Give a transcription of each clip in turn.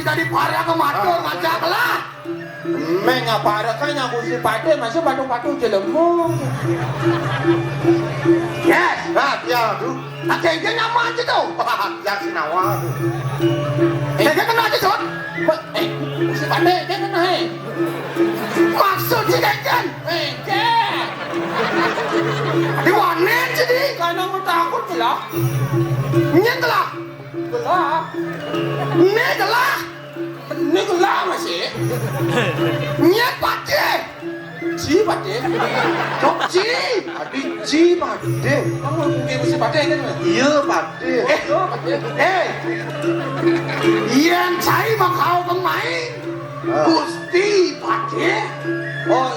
Tadi para ke matur ngajak lah. Mengapa kanya Gusti Pade masih batu-batu jelemu. Yes. Nah, ya, aduh. Agak nyaman aja tuh. Yang sinawa, aduh. Agak kena aja Son. Gusti Pade dia kena Maksud si Genggen. Genggen. Diwanen jadi. Karena mau takut gelap. Nyetelah. Gelap. Negelah. Ini gelap masih. Nyet Pade. Si Pade. Cok Ci. Adik Ci Pade. Kamu mungkin Gusti Pade kan? Iya Pade. Pade. Yen cai mah kau pemain. Gusti Pade. Oh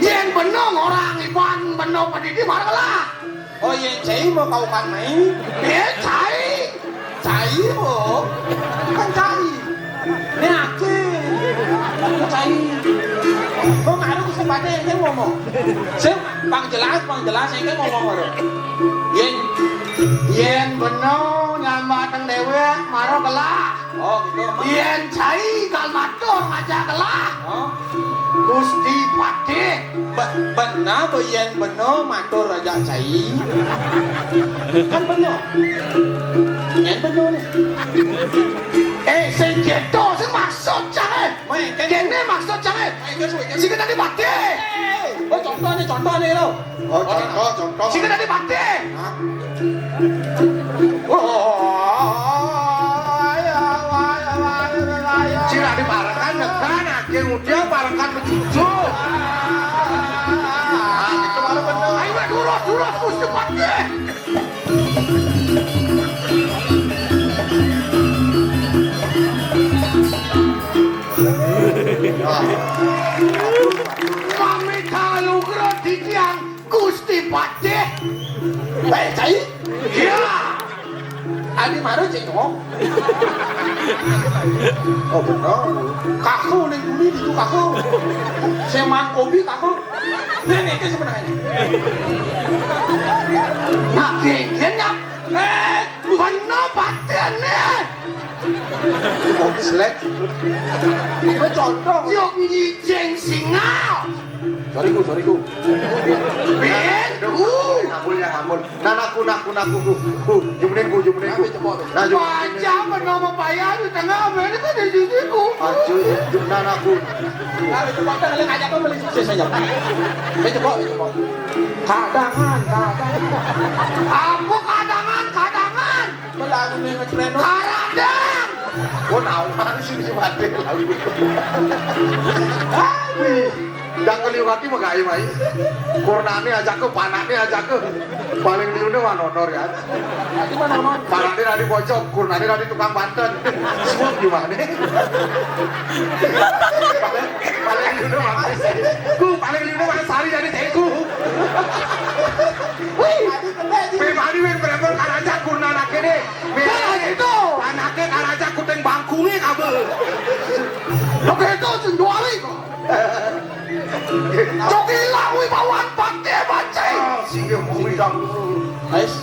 Yen benong orang Iban benong Pade marah lah. Oh yang cai mau kau kan main? Cai. Cai mo. Kan cai. Ini aku. Cai. Kau ngaruh Gusti Pade yang kan ngomong. Sip, bang jelas yang kan ngomong baru. Yen benong nyama teng dewek marah kelah. Oh gitu. Yen cai kal matur ngajak kelah. Oh. Gusti Pade. Benar yang benar matur raja cai. Kan benar. Yang benar nih. Sing gitu sing maksud cai. Kene maksud cai. Sing tadi Pade. Oh contohnya lo. Oh, contoh. Sing tadi Pade. Cina diparakan nekan, akhir udah parakan becucu. Itu malah bener. Ayo durus Gusti Pade. Kami kalau di tiang Gusti Pade. Cai. Iya. Adi maru cai ngomong. Oh bener. Kaku nih bumi itu kaku. Seman kopi kaku. Ini sebenarnya. Nah, genggennya. Bener Pade nih. Kopi selek. Ini contoh. Yuk nyijeng singal. Sorry. Ben. Ngambul. Nah, naku. Jumlin ku. Nah, Baca bernama bayar di tengah ini kan di sisiku. Ajo, nah aku. Nah, itu kota kalian ngajak kau beli sukses aja. Coba. Kadangan. Aku kadangan. Melangu nih ngecreno. Karadang. Oh, nawan sih si Pade lalu. Jangan liwati mah gak mai. Kornane ajak ke, panane ajak ke. Paling liune mah nonor ya. Gimana non? Panane dari pojok, kornane dari tukang Banten. Semua gimana? Paling liune mah paling liune mah sari dari teku. Wih. Memang ini berapa kan ajak kornane kene. Itu. Anake kan ajak kuteng bangkunge kabel. Oke itu senduali kok. Joki lawi bawan Pade baca. Sehingga mau bidang. Guys,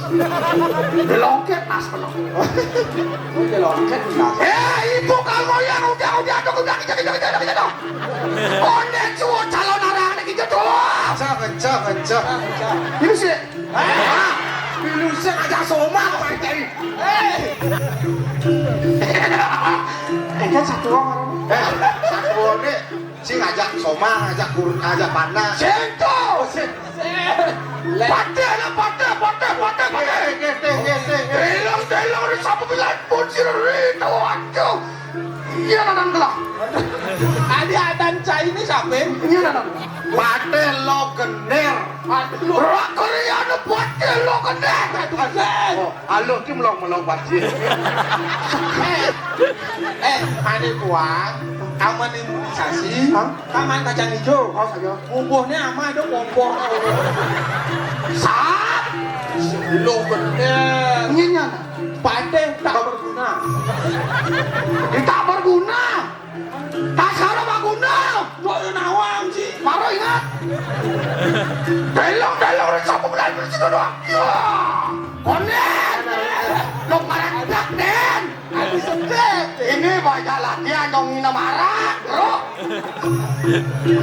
Belongket mas belong. loket nas. Ibu kamu yang udah kita. Konek cuo calon arah lagi gitu. Kencang. Ini sih. Lu sih ngajak soma ke Pade. Kan satu orang. Satu ini si ngajak soma, ngajak panas. Sento. Pade. Delong di sapu bilan pun sirri tahu aduh. Iya nanang kelah. Adi adan cai ini siapa? Iya nanang. Pade lo gener. Rakariana Pade lo kena. Oh, alo ki melong Pade. Ane kuat. Aman imunisasi. Aman kacang hijau. Oh saja. Umbuhnya aman itu kompor. Sap. Lo bener. Nyinya. Pade tak berguna. Tak berguna. Tak salah berguna. Wah nawang sih. Baru ingat. Delong di sapu bilan pun sirri doang. Ya. Konek. Lo marah Den. Ini bajalah dia nyongin marah, bro.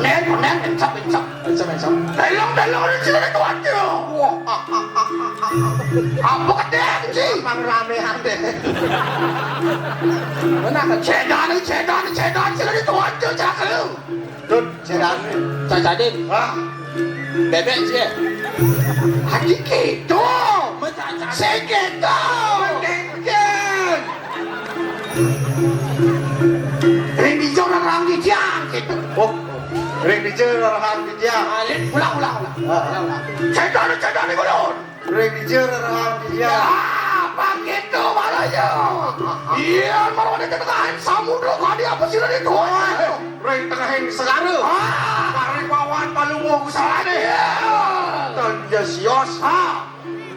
Nen, bencap. Delong di sini tuh aja. Wah, apa kadang sih? Mang ramean deh. Mana kan Cedan sini tuh aja cakep. Dut, sedan. cacadin. Hah? Bebek sih. Hati gitu. Mencacadin. Segitu. Dengken. Ini orang di jang gitu. Oh, ring dijer arahan dia. Ulang. Cedan ini belum. Ring dijer arahan dia. Begitu malahnya. Iya, malah ada ketengahan samudra kali apa sih dari itu? Ring tengahin segara. Mari bawan palungo sana. Tanja sios.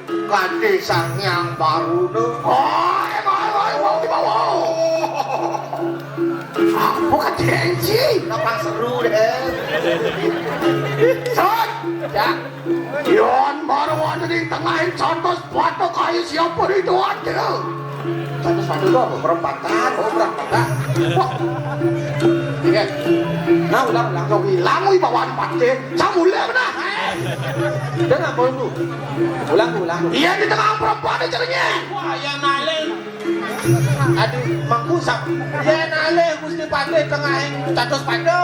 Kade sang yang baru tuh. Mau dibawa. Bukan tensi. Napang seru deh. Son. Ya. Yon baru ada di tengahin contoh sepatu kayu siapa itu ada. Satu sepatu tuh apa? Perempatan. Oh, berapa? Wah. Iya. Nah, ulang. Kau bilang mau bawaan pakai. Kamu lihat mana? Dengar kau itu. Ulang. Iya di tengah perempuan itu caranya. Wah, yang nale. Aduh, mangkusap. Ya nale mesti pakai tengah yang catos pada.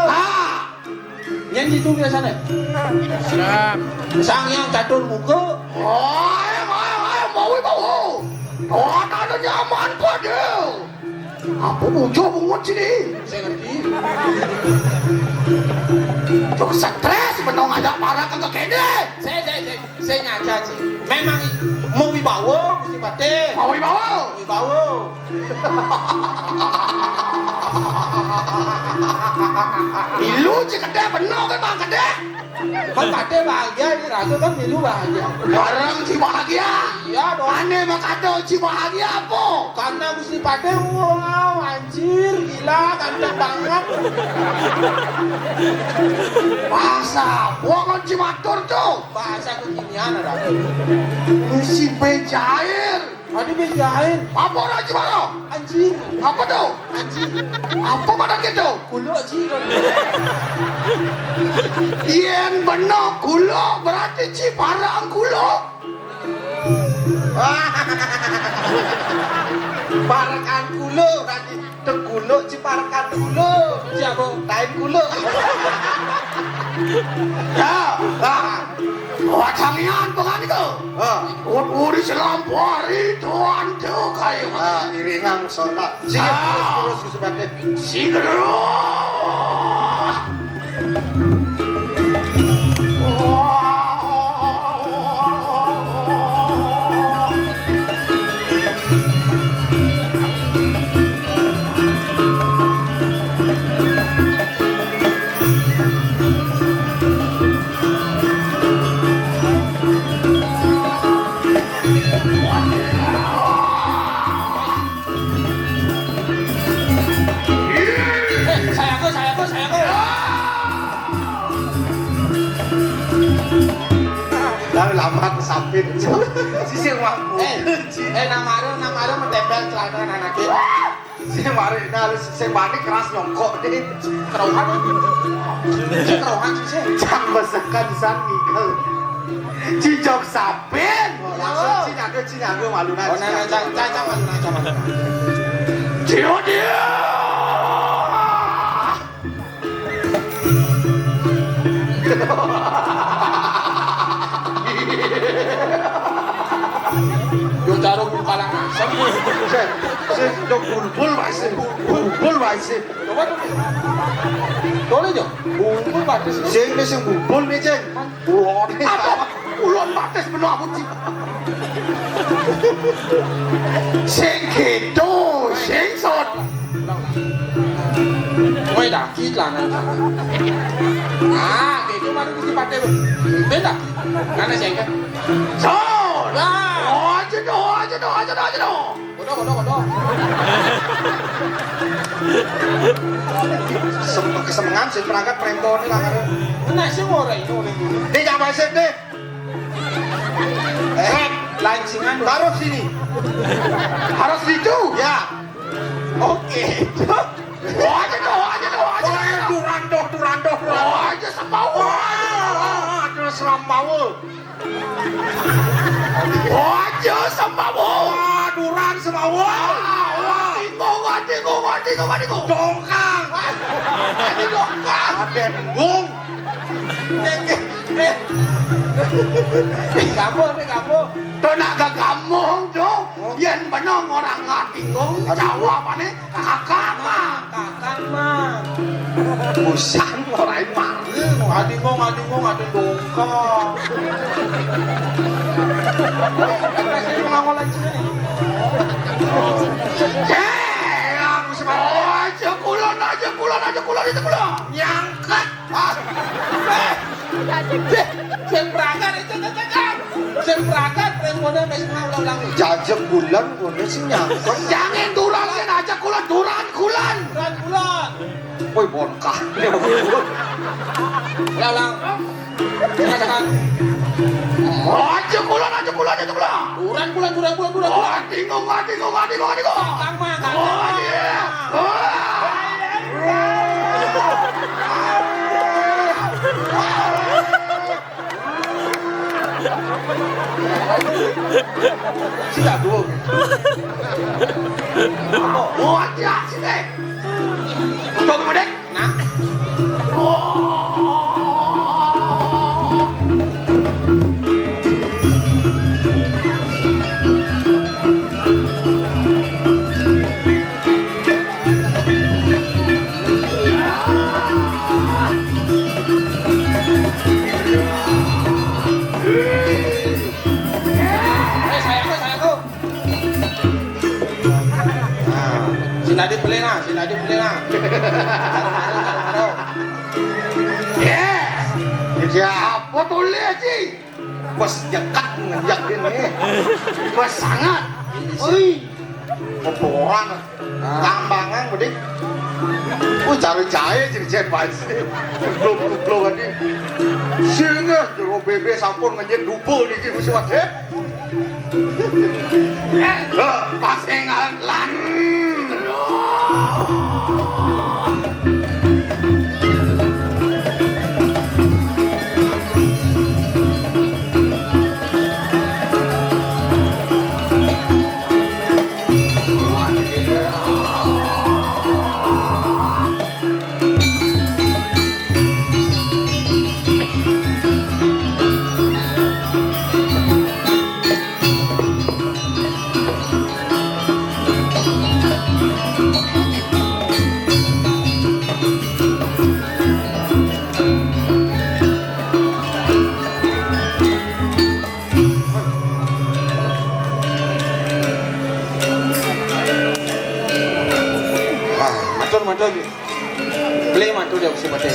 Yang itu biasanya. Sang yang catur muka. Mau bawa. Ada nyaman pada. Apa muncul bungut sini? Saya ngerti. Cuk stres menong ada marah ke kene. Saya ngaca sih. Memang mau wibawa mesti pakai. Mau bawa. Wibawa. Ilu cikade benar kan bang kade. Kan pakai bahagia ini raga kan milu bahagia. Barang si bahagia. Iya dong. Aneh makado si bahagia apa? Karena mesti pakai wow anjir gila ganteng banget. Bahasa buangan cimatur tuh. Bahasa kekinian ada. Musim bejair. Ada bejain Apa orang cimaro? anjir. Apa tuh? Anjir. Apa pada gitu? Kuluk sih. Yen benar kulo berarti ciparang kulo. Parakan kulo tadi. Tegulo ciparakan kulo. Siapa? Tain kulo. Ya. Wacangian bukan itu. Uri selampari tuan tuh kayu. Iringan sontak. Sige, terus sebabnya. Sigero. Sayangku. Lalu lama kesapit. Sisi mampu. Nama ada mentempel celana anak kita. Si mari keras nyongkok deh. Kerohan sih. Jam besakan sangikal. Cicok sapit. Langsung cinyaga malu Oh, nah, caca malu. Dia. Yo taruh kalang asam. Saya bulbul masih. Coba tuh. Boleh jo. Bungkul batis. Sing bulbul nih ceng. Apa? Ulon batas benar aku sih. Sing gitu, sing sot. Woi dah, kita nanti. Itu baru mesti pakai. Beda. Karena saya kan. Sot. Nah. Aja doh. Bodoh. Kesemengan sih perangkat perempuan ini lah karena. Nah, sih orang itu. Dia jangan main deh. Lancingan. Taruh sini. Harus itu. Ya. Oke. Samawa. Aja Samawa. Wah, Duran Samawa. Tingo. Dongkang. Ini dongkang. Aden Bung. Kamu. Tenaga kamu dong. Yen bener orang ngatinggung Jawa mana kakak mah. Kakak mah. Busan orang mari. Ngadingong dongkang. Saya ngomong lagi nih. Aku sebenarnya aja kulon itu kulon. Nyangkat. Sembrakan remoda mesing ulang. Jajak bulan kono sing nyangkut. Jangan duran kan aja kulon duran kulan. Bulan. Woi bonkah. Ulang. Katakan. Aja kulon. Duran. Oh, tingung. Kakak mah. Oh, iya. Siap dulu. Oh, hati-hati deh. Tunggu deh. Nah. Sayangku. Sinadi beli nah. Taruh. Ya, apa boleh sih? Bos jakat ngejak ini. Bos sangat. Oi, Poporan. Lambangan bedik. Cari jahe jadi jet pasti. Belum tadi. Singa jero bebe sampun ngejen dupo niki Gusti Wate. pasengan lan. Matur. Beli matur dia Gusti Wate.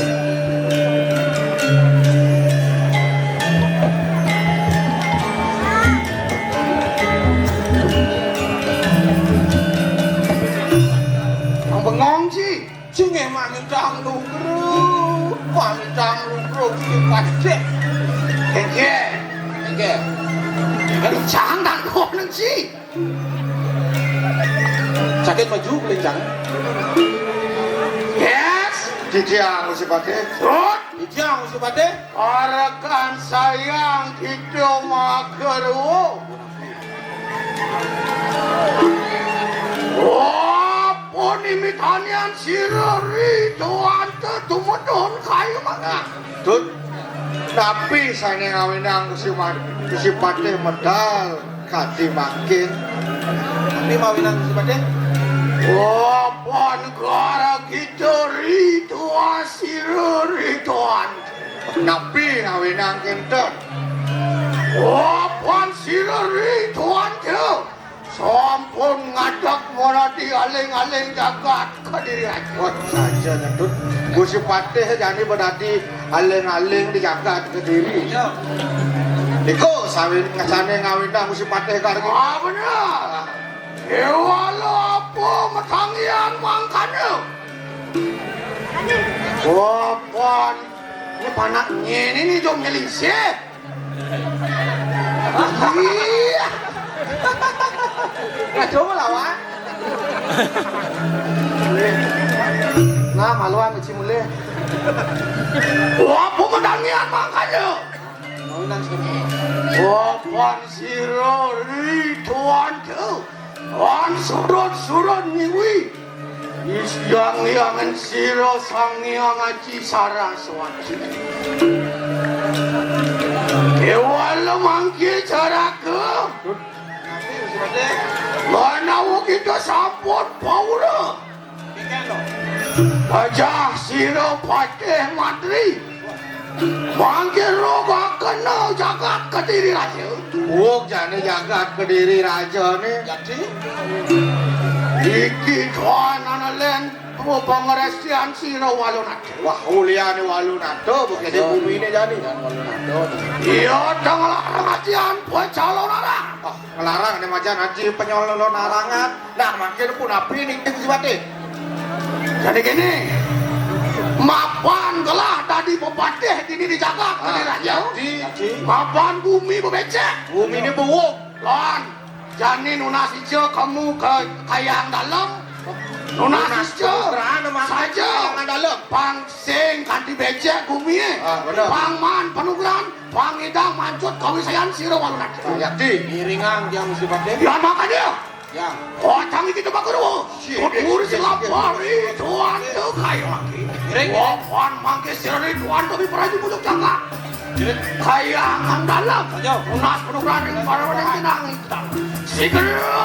Bengong sih. Cinge manjang lugru. Manjang lugru Gusti Wate. Engke. Jangan kono sih. Sakit maju kelenjang. Yes. Didiang Gusti Wate. Rut. Ijang Gusti Wate. Arakan sayang kita mageru. Oh, ponimitanian sireri tuan tumedon kayu mangga. Tut. Tapi saya ngawinang Gusti Wate medal kati makin. Ini mawinan Gusti Wate. Oh, pon negara kita rituan sirerituan. Napi ngawinang kinten. Oh, pon sirerituan tu. Sampun ngadak morati aling-aling jagat kadirian. Wah saja nyentut. Gusti Wate jani berarti aling-aling di jagat Kediri. Ya. Iko sawin ngasane ngawinang Gusti Wate kareng. Ah, benar. Ewalo apa matangian mangkane. Oh, pon. Ini panaknya ini jom nyelisih. Iya. Nah, coba lah, Wak. Nah, maluan kecil mulai. Wah, pemandangan makanya. nang sini. Wapan siro tuan tu, wan surut niwi. Yang siro sang yang aji saraswati. Kewala mangki caraku. Mana kita sampun paura. Aja siro patih matri. Mangki roga kena jagat Kediri Raja. Oh, jane jagat Kediri Raja nih. Jadi Iki tuan analen pengerestian siro walunat. Wah, uliane Walunato bukan di bumi ini jadi. Iya, dengan ngajian calon arah. Oh, ngelarang nih macan haji penyolong larangan. Nah, makin pun api nih sifate. Jadi gini, mapan gelah tadi bepatih ini dijaga Kediri Raja. Mapan bumi bebecek. Bumi ini buuk. Lon, jani nunas hijau kamu ke kayang dalam. Nunas hijau saja. dalam. Pang sing kanti becek bumi. Benar. Pang man penugeran, pang idang mancut kawisayan siro walunat. Yakti. iringan yang sifatnya. Ya makanya. Ya. Oh, tangi kita bakuru. Tutur silapari tuan tu kayu lagi. Oh, tuan mangke sirri tuan tapi peraju bujuk jaga. Kayangan dalam. Unas penugeran dengan para wanita tenang. Segera.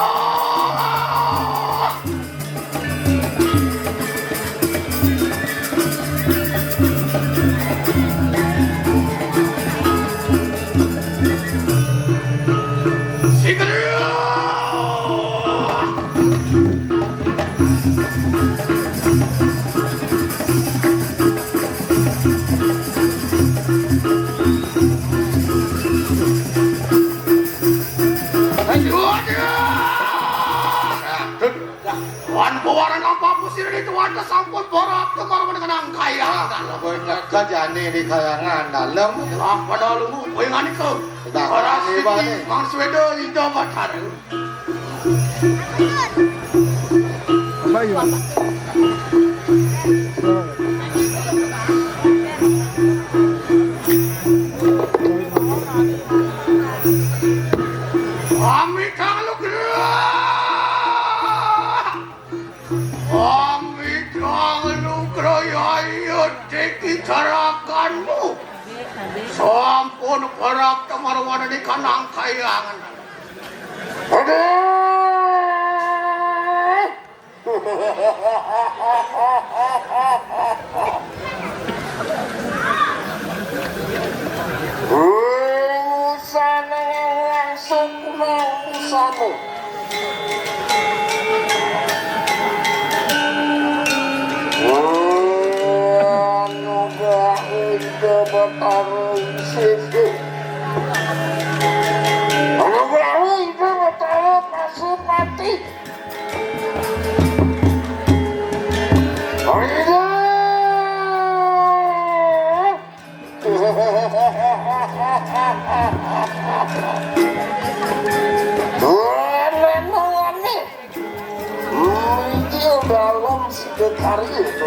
Tuan pewaran apa sih ini tuan kesampun borak kemarin mengenang kaya. Kajane di kayangan dalam. Ah, pada lu kowe ngani ke. Ora sini mang Swedo indo batar. Ami kalau carakanmu sampun perap temarwana di kanang kayangan. Sana langsung usamu. Dalam sekali itu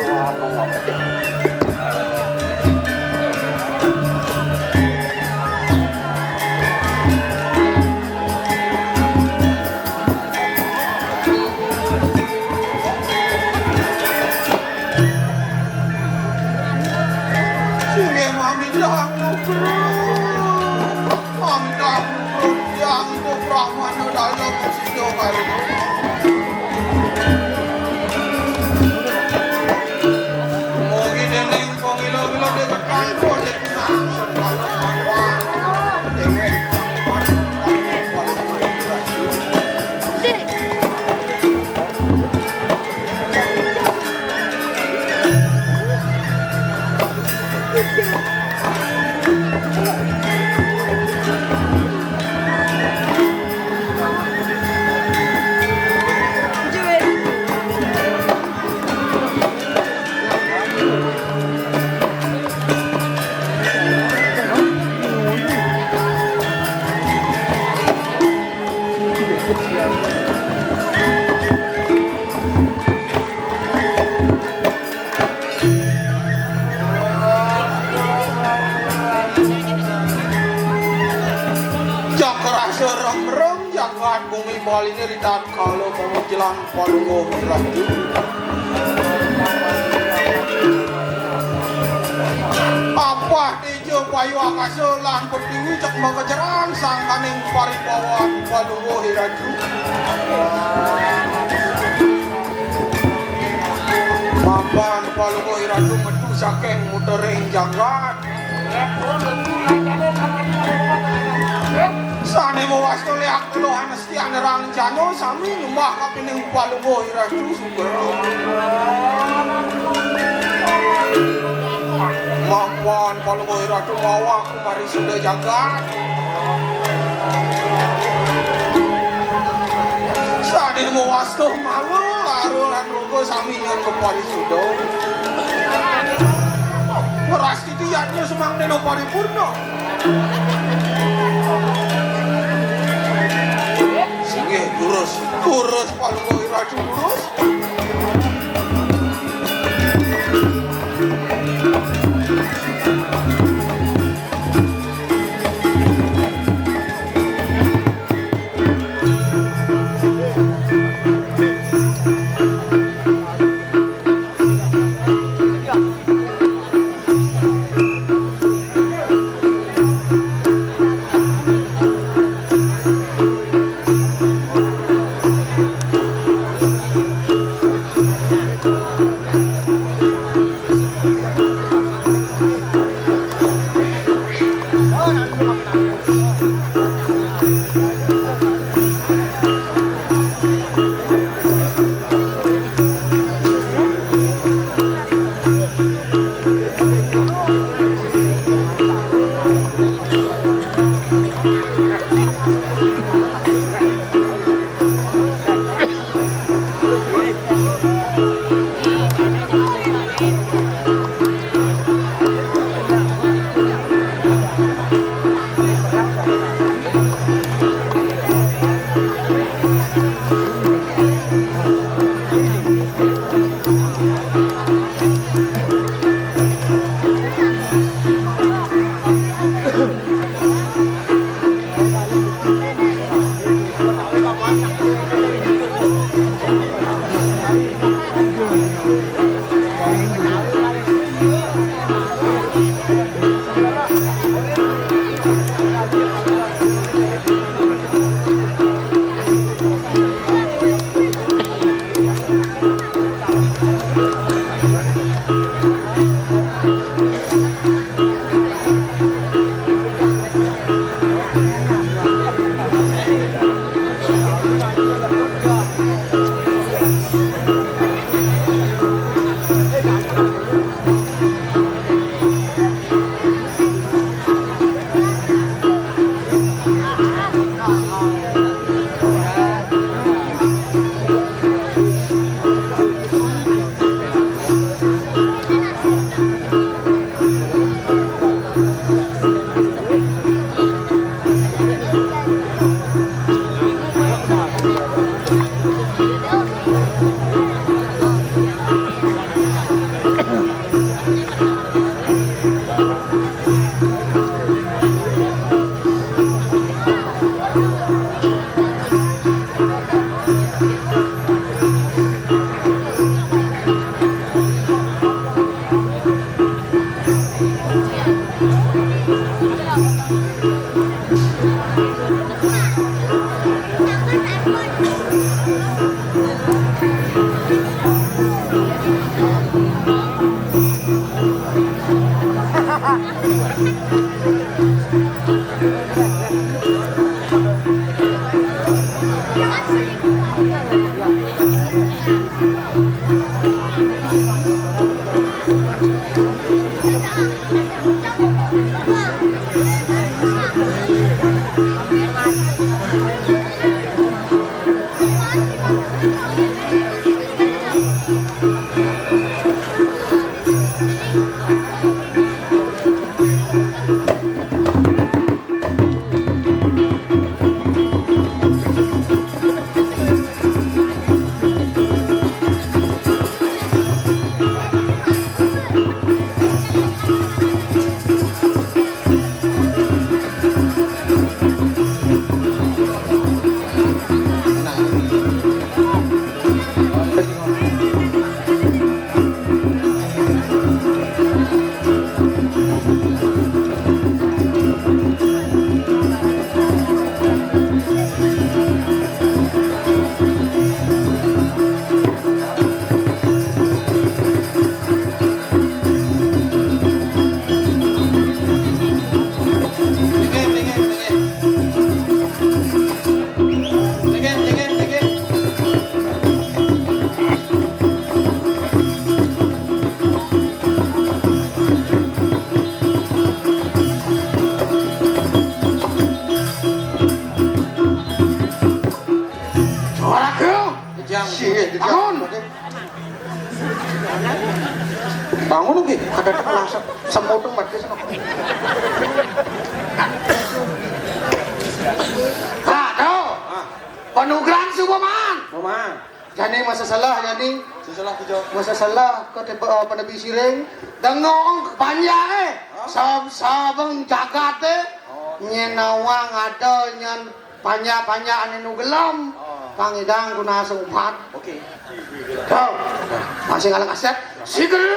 cerita kalau pengujilan Palungo Ratu. Apa dijo payu akasolan pertiwi cek mengejarang sang kaning paribawan Palungo Ratu. Mampan Palungo Ratu metu saking mutering jagat. Sane mo wasto leak telo anesti anerang jano sami nyumbah kapining Palungo Ratu sugera. Mampan Palungo Ratu bawa kumari sudah jagat. Sane mo wasto malu larulan rugo sami nyon kepari sudah. Ngeras titiyatnya semang neno paripurno. Singgih kurus Palungo Ratu kurus. Bangun lagi. Ada kelas semodong mati sana. Aduh, penugaran Superman. Mama, Jadi masa salah jadi sesalah hijau. masa salah kau tiba pada bisiring Dengong banyak sabang jagat nyenawang ada nyen banyak anu gelam pangidang guna sumpat. Oke. Kau masih ngalang aset. Sigero